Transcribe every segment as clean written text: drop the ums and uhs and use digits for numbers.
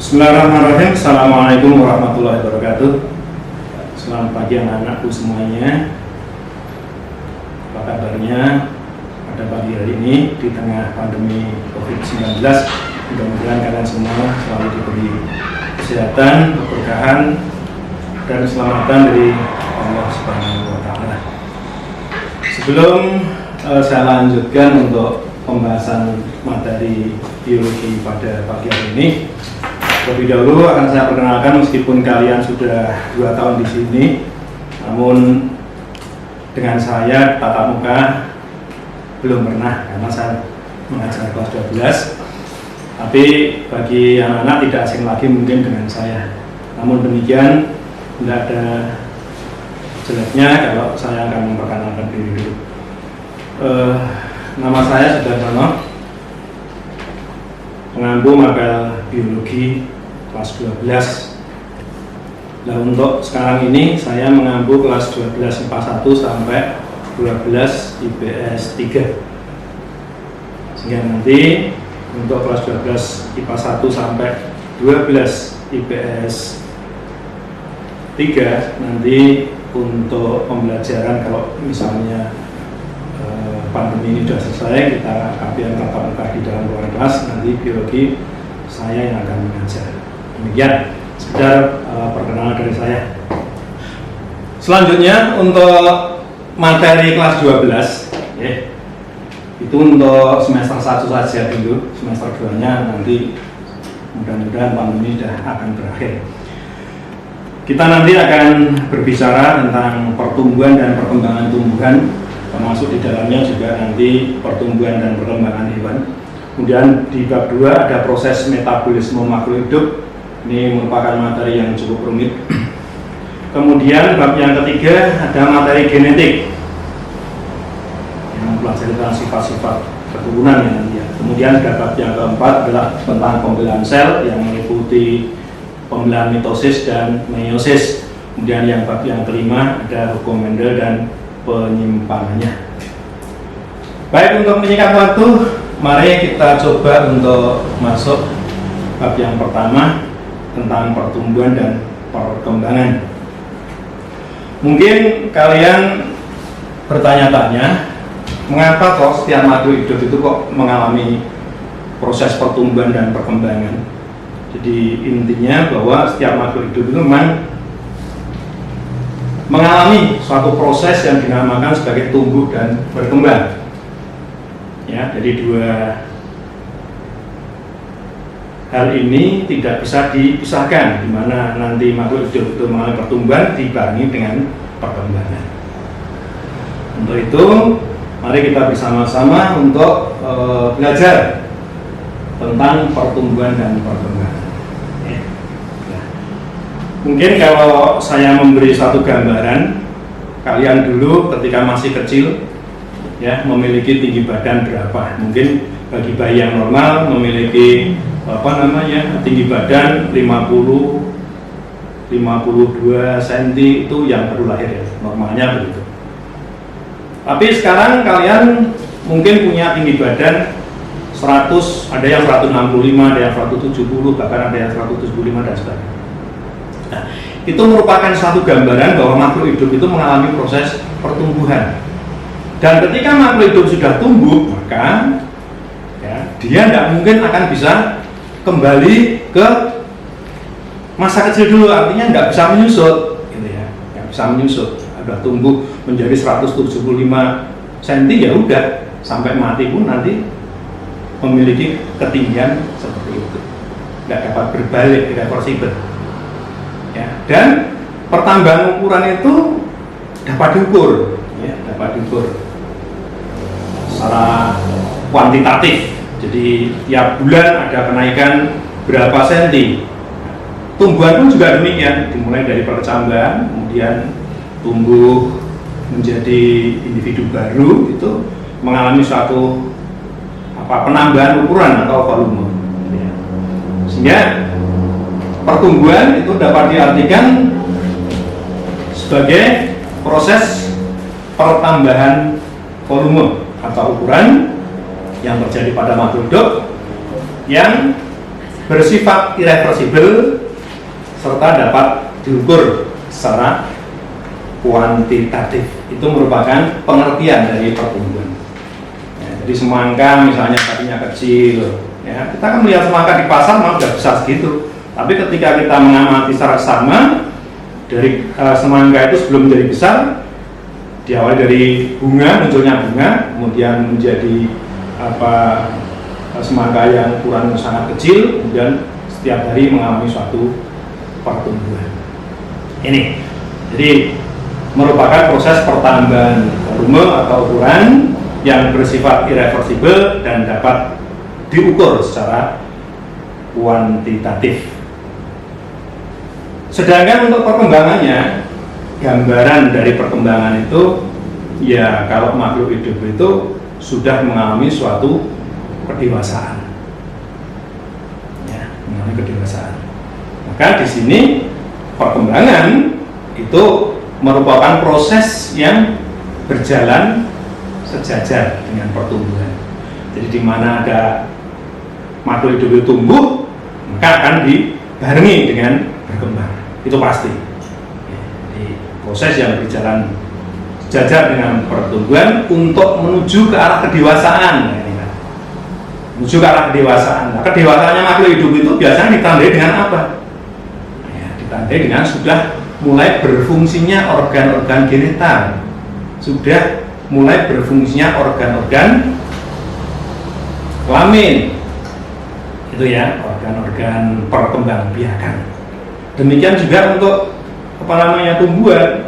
Bismillahirrahmanirrahim. Assalamualaikum warahmatullahi wabarakatuh. Selamat pagi anak-anakku semuanya. Apa kabarnya pada pagi hari ini di tengah pandemi COVID-19? Mudah-mudahan kalian semua selalu diberi kesehatan, keberkahan, dan keselamatan dari Allah Subhanahu wa Ta'ala. Sebelum saya lanjutkan untuk pembahasan materi biologi pada pagi hari ini, lebih dahulu akan saya perkenalkan, meskipun kalian sudah 2 tahun di sini, namun dengan saya tatap muka belum pernah, karena saya mengajar kelas 12. Tapi bagi anak-anak tidak asing lagi mungkin dengan saya. Namun demikian, tidak ada jeleknya kalau saya akan memperkenalkan diri dulu. Nama saya Sudarsono, pengampu mapel biologi kelas 12. Nah, untuk sekarang ini saya mengampu kelas 12 IPA 1 sampai 12 IPS 3. Sehingga nanti untuk kelas 12 IPA 1 sampai 12 IPS 3 nanti untuk pembelajaran, kalau misalnya pandemi ini sudah selesai, kita akan tatap muka di dalam ruang kelas, nanti biologi saya yang akan mengajar. Demikian sekedar perkenalan dari saya. Selanjutnya untuk materi kelas 12 itu untuk semester 1 saja dulu. Semester 2 nya nanti mudah-mudahan pandemi sudah akan berakhir. Kita nanti akan berbicara tentang pertumbuhan dan perkembangan tumbuhan, termasuk di dalamnya juga nanti pertumbuhan dan perkembangan hewan. Kemudian di bab 2 ada proses metabolisme makhluk hidup. Ini merupakan materi yang cukup rumit. Kemudian bab yang ketiga ada materi genetik yang mempelajari tentang sifat-sifat keturunan ya nanti ya. Kemudian ada bab yang keempat adalah tentang pembelahan sel yang meliputi pembelahan mitosis dan meiosis. Kemudian yang bab yang kelima ada hukum Mendel dan penyimpanannya. Baik, untuk menyingkat waktu, mari kita coba untuk masuk bab yang pertama tentang pertumbuhan dan perkembangan. Mungkin kalian bertanya-tanya, mengapa kok setiap makhluk hidup itu kok mengalami proses pertumbuhan dan perkembangan? Jadi intinya bahwa setiap makhluk hidup itu memang mengalami suatu proses yang dinamakan sebagai tumbuh dan berkembang. Ya, jadi dua hal ini tidak bisa dipisahkan, di mana nanti makhluk hidup itu mengalami pertumbuhan dibarengi dengan perkembangan. Untuk itu, mari kita bersama-sama untuk belajar tentang pertumbuhan dan perkembangan. Mungkin kalau saya memberi satu gambaran, kalian dulu ketika masih kecil ya memiliki tinggi badan berapa? Mungkin bagi bayi yang normal memiliki tinggi badan 52 cm itu yang baru lahir ya, normalnya begitu. Tapi sekarang kalian mungkin punya tinggi badan 100, ada yang 165, ada yang 170, bahkan ada yang 175 dan sebagainya. Nah, itu merupakan satu gambaran bahwa makhluk hidup itu mengalami proses pertumbuhan. Dan ketika makhluk hidup sudah tumbuh, maka ya, dia tidak mungkin akan bisa kembali ke masa kecil dulu, artinya tidak bisa menyusut, gitu ya, nggak bisa menyusut. Sudah tumbuh menjadi 175 cm ya udah, sampai mati pun nanti memiliki ketinggian seperti itu, nggak dapat berbalik, irreversible. Ya, dan pertambahan ukuran itu dapat diukur, ya, dapat diukur secara kuantitatif. Jadi tiap bulan ada kenaikan berapa senti. Tumbuhan pun juga demikian, dimulai dari perkecambahan, kemudian tumbuh menjadi individu baru, itu mengalami suatu penambahan ukuran atau volume. Ya. Sehingga pertumbuhan itu dapat diartikan sebagai proses pertambahan volume atau ukuran yang terjadi pada makhluk hidup yang bersifat irreversibel, serta dapat diukur secara kuantitatif. Itu merupakan pengertian dari pertumbuhan. Ya, jadi semangka misalnya tadinya kecil, ya, kita kan melihat semangka di pasar malah sudah besar segitu. Tapi ketika kita mengamati secara sama dari semangka itu sebelum menjadi besar, diawali dari bunga, munculnya bunga, kemudian menjadi semangka yang ukuran sangat kecil, kemudian setiap hari mengalami suatu pertumbuhan. Ini jadi merupakan proses pertambahan volume atau ukuran yang bersifat irreversibel dan dapat diukur secara kuantitatif. Sedangkan untuk perkembangannya, gambaran dari perkembangan itu, ya kalau makhluk hidup itu sudah mengalami suatu kedewasaan, ya, mengalami kedewasaan. Maka di sini perkembangan itu merupakan proses yang berjalan sejajar dengan pertumbuhan. Jadi di mana ada makhluk hidup itu tumbuh, maka akan dibarengi dengan berkembang. Itu pasti. Jadi proses yang berjalan sejajar dengan pertumbuhan untuk menuju ke arah kedewasaan. Menuju ke arah kedewasaan. Nah, kedewasaannya makhluk hidup itu biasanya ditandai dengan apa? Ya, ditandai dengan sudah mulai berfungsinya organ-organ genital, sudah mulai berfungsinya organ-organ kelamin, itu ya, organ-organ perkembangbiakan. Demikian juga untuk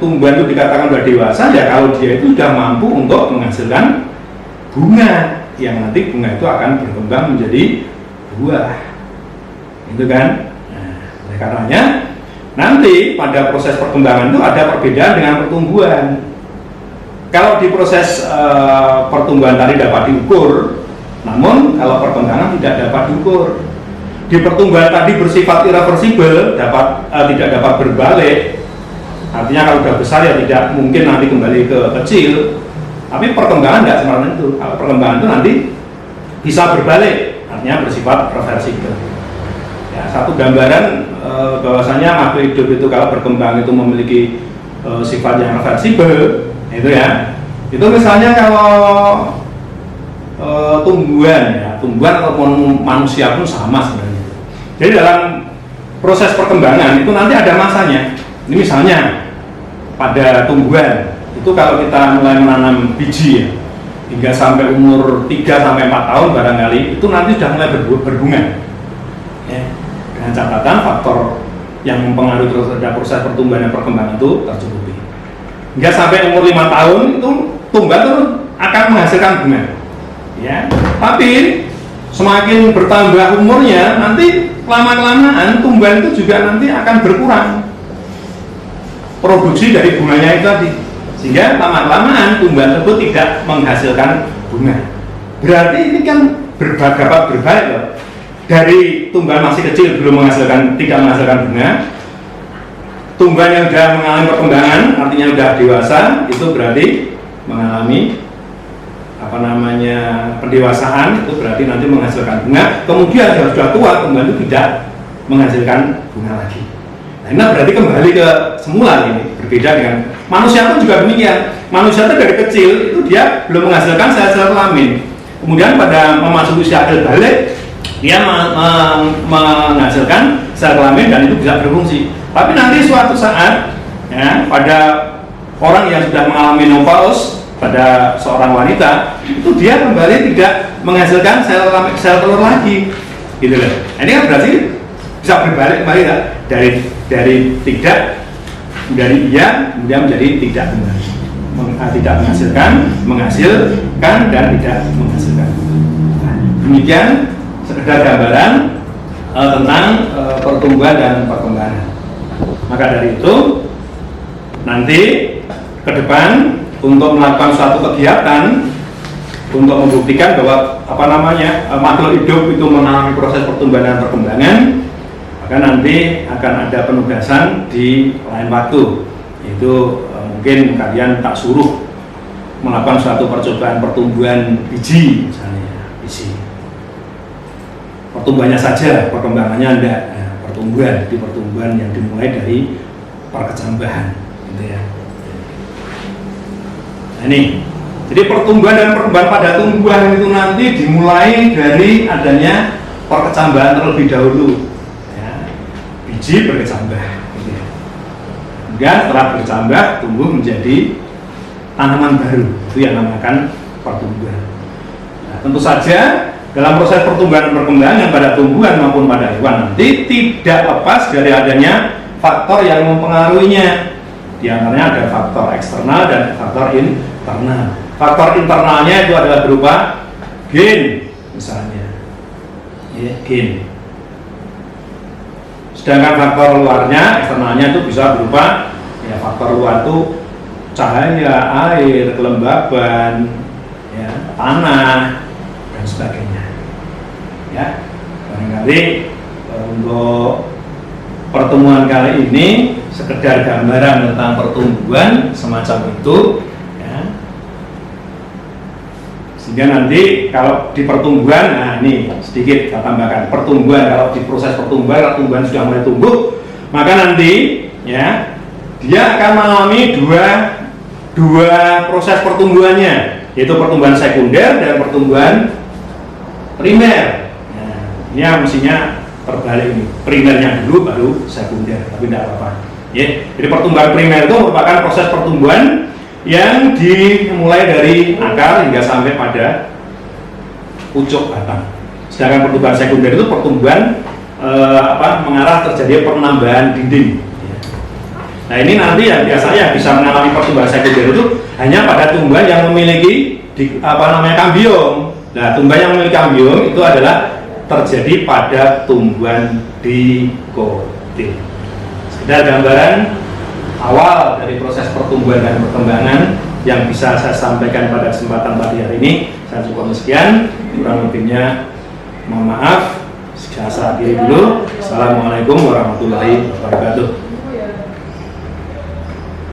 tumbuhan itu dikatakan sudah dewasa ya kalau dia itu sudah mampu untuk menghasilkan bunga, yang nanti bunga itu akan berkembang menjadi buah, itu kan. Nah, oleh karenanya nanti pada proses perkembangan itu ada perbedaan dengan pertumbuhan. Kalau di proses pertumbuhan tadi dapat diukur, namun kalau perkembangan tidak dapat diukur. Di pertumbuhan tadi bersifat irreversibel, tidak dapat berbalik. Artinya kalau sudah besar ya tidak mungkin nanti kembali ke kecil. Tapi perkembangan tidak seperti itu. Kalau perkembangan itu nanti bisa berbalik, artinya bersifat reversibel. Ya, satu gambaran bahwasanya makhluk hidup itu kalau berkembang itu memiliki sifat yang reversibel, itu ya. Itu misalnya kalau tumbuhan ataupun manusia pun sama sebenarnya. Jadi dalam proses perkembangan itu nanti ada masanya. Ini misalnya pada tumbuhan itu kalau kita mulai menanam biji ya, hingga sampai umur 3-4 tahun barangkali itu nanti sudah mulai berbunga. Ya, dengan catatan faktor yang mempengaruhi terhadap proses pertumbuhan dan perkembangan itu tercukupi. Hingga sampai umur 5 tahun itu tumbuhan itu akan menghasilkan bunga. Ya, tapi semakin bertambah umurnya, nanti lama-kelamaan tumbuhan itu juga nanti akan berkurang produksi dari bunganya itu tadi, sehingga lama-kelamaan tumbuhan tersebut tidak menghasilkan bunga. Berarti ini kan dapat berbalik loh. Dari tumbuhan masih kecil tidak menghasilkan bunga, tumbuhan yang sudah mengalami perkembangan, artinya sudah dewasa, itu berarti mengalami pendewasaan, itu berarti nanti menghasilkan bunga. Kemudian kalau sudah tua, tumbuhan itu tidak menghasilkan bunga lagi. Nah, ini berarti kembali ke semula ini, berbeda dengan manusia pun juga demikian. Manusia itu dari kecil itu dia belum menghasilkan sel-sel kelamin. Kemudian pada memasuki usia akil balik, dia menghasilkan sel kelamin dan itu bisa berfungsi. Tapi nanti suatu saat, ya, pada orang yang sudah mengalami menopause, pada seorang wanita itu dia kembali tidak menghasilkan sel telur lagi, gitu loh. Ini kan berarti bisa berbalik kembali ya, dari tidak, dari iya kemudian menjadi tidak kembali, tidak menghasilkan dan tidak menghasilkan. Nah, demikian sekedar gambaran tentang pertumbuhan dan perkembangan. Maka dari itu nanti ke depan untuk melakukan suatu kegiatan untuk membuktikan bahwa makhluk hidup itu mengalami proses pertumbuhan dan perkembangan, maka nanti akan ada penugasan di lain waktu, yaitu mungkin kalian tak suruh melakukan suatu percobaan pertumbuhan biji, misalnya biji pertumbuhannya saja, perkembangannya enggak. Nah, pertumbuhan yang dimulai dari perkecambahan, gitu ya. Nah, ini, jadi pertumbuhan dan perkembangan pada tumbuhan itu nanti dimulai dari adanya perkecambahan terlebih dahulu, ya. Biji berkecambah, gitu ya. Kemudian setelah berkecambah tumbuh menjadi tanaman baru, itu yang namakan pertumbuhan. Nah, tentu saja dalam proses pertumbuhan dan perkembangan pada tumbuhan maupun pada hewan nanti tidak lepas dari adanya faktor yang mempengaruhinya. Di antaranya ada faktor eksternal dan faktor internal. Faktor internalnya itu adalah berupa gen, misalnya, ya, gen. Sedangkan faktor luarnya, eksternalnya itu bisa berupa, ya, faktor luar itu cahaya, air, kelembaban, ya, tanah, dan sebagainya. Ya, barangkali untuk pertemuan kali ini sekedar gambaran tentang pertumbuhan semacam itu, ya. Sehingga nanti kalau di pertumbuhan, nah ini sedikit saya tambahkan, pertumbuhan, kalau di proses pertumbuhan sudah mulai tumbuh, maka nanti, ya, dia akan mengalami dua proses pertumbuhannya, yaitu pertumbuhan sekunder dan pertumbuhan primer. Nah, ini yang mestinya terbalik ini, primernya dulu baru sekunder, tapi tidak apa-apa. Ya, jadi pertumbuhan primer itu merupakan proses pertumbuhan yang dimulai dari akar hingga sampai pada pucuk batang. Sedangkan pertumbuhan sekunder itu pertumbuhan mengarah terjadi penambahan dinding. Nah, ini nanti yang biasanya bisa mengalami pertumbuhan sekunder itu hanya pada tumbuhan yang memiliki kambium. Nah, tumbuhan yang memiliki kambium itu adalah terjadi pada tumbuhan dikotil. Sekedar gambaran awal dari proses pertumbuhan dan perkembangan yang bisa saya sampaikan pada kesempatan pagi hari ini. Saya cukup sekian, kurang lebihnya mohon maaf. Saya akhiri dulu. Assalamualaikum warahmatullahi wabarakatuh.